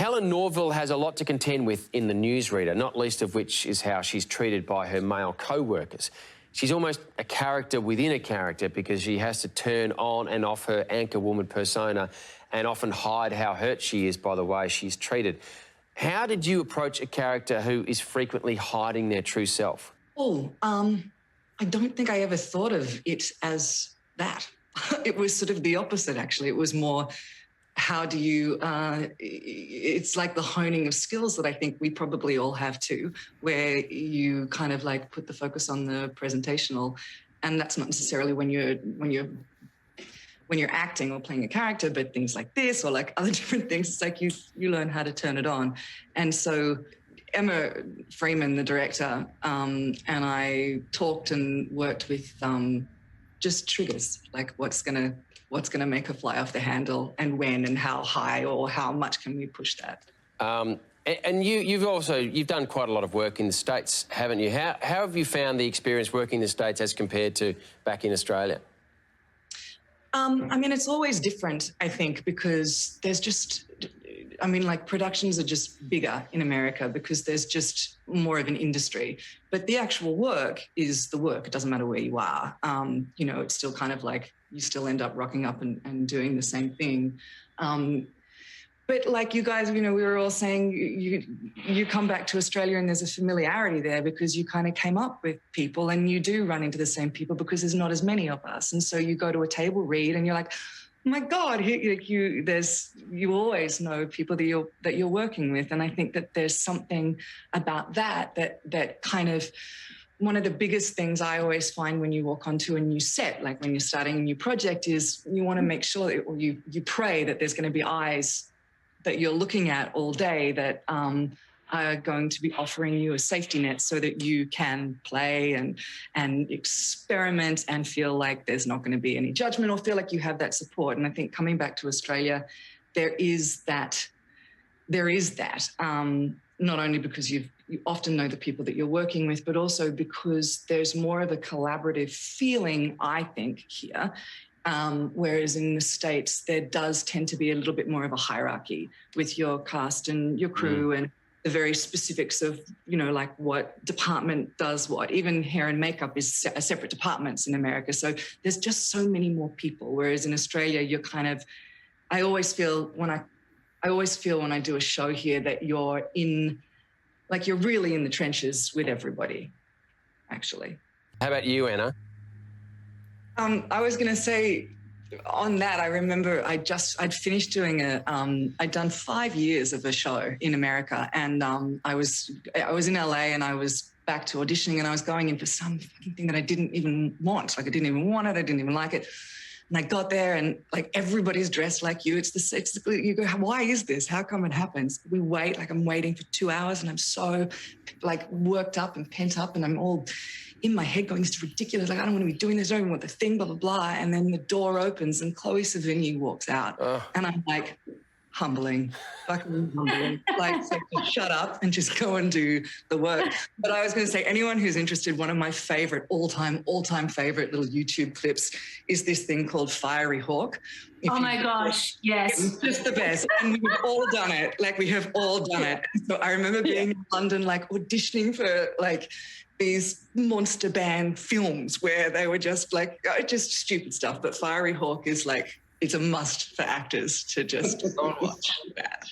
Helen Norville has a lot to contend with in the newsreader, not least of which is how she's treated by her male co-workers. She's almost a character within a character because she has to turn on and off her anchor woman persona and often hide how hurt she is by the way she's treated. How did you approach a character who is frequently hiding their true self? I don't think I ever thought of it as that. It was sort of the opposite, actually. It was more, how do you, it's like the honing of skills that I think we probably all have too, where you kind of like put the focus on the presentational, and that's not necessarily when you're acting or playing a character, but things like this or like other different things, it's like you learn how to turn it on. And so Emma Freeman, the director, and I talked and worked with just triggers, like what's gonna make her fly off the handle, and when, and how high or how much can we push that. And you've done quite a lot of work in the States, haven't you? How have you found the experience working in the States as compared to back in Australia? I mean, it's always different, I think, because there's just, I mean, like productions are just bigger in America because there's just more of an industry. But the actual work is the work. It doesn't matter where you are. You know, it's still kind of like you still end up rocking up and doing the same thing. But like you guys, you know, we were all saying you come back to Australia and there's a familiarity there because you kind of came up with people and you do run into the same people because there's not as many of us. And so you go to a table read and you're like, oh my God, you always know people that you're working with. And I think that there's something about that kind of, one of the biggest things I always find when you walk onto a new set, like when you're starting a new project, is you want to make sure that, or you pray that there's going to be eyes that you're looking at all day that are going to be offering you a safety net so that you can play and experiment and feel like there's not going to be any judgment or feel like you have that support. And I think coming back to Australia, there is that, not only because you often know the people that you're working with, but also because there's more of a collaborative feeling, I think, here. Whereas in the States, there does tend to be a little bit more of a hierarchy with your cast and your crew and the very specifics of, you know, like what department does what. Even hair and makeup is separate departments in America. So there's just so many more people. Whereas in Australia, you're kind of, I always feel when I do a show here that you're really in the trenches with everybody, actually. How about you, Anna? I was going to say on that, I remember I'd finished doing I'd done 5 years of a show in America, and I was in LA and I was back to auditioning, and I was going in for some fucking thing that I didn't even want. Like I didn't even want it. I didn't even like it. And I got there and like everybody's dressed like you. You go, why is this? How come it happens? We wait, like I'm waiting for 2 hours and I'm so like worked up and pent up and I'm all in my head going, it's ridiculous. Like, I don't want to be doing this. I don't even want the thing, blah, blah, blah. And then the door opens and Chloe Sevigny walks out. And I'm like, humbling, fucking humbling. Like, so shut up and just go and do the work. But I was going to say, anyone who's interested, one of my favorite, all-time favorite little YouTube clips is this thing called Fiery Hawk. Oh my gosh, yes. It's just the best. And we've all done it. Like, we have all done it. So I remember being in London, like, auditioning for, like, these monster band films where they were just, like, just stupid stuff. But Fiery Hawk is, like, it's a must for actors to just go and watch that.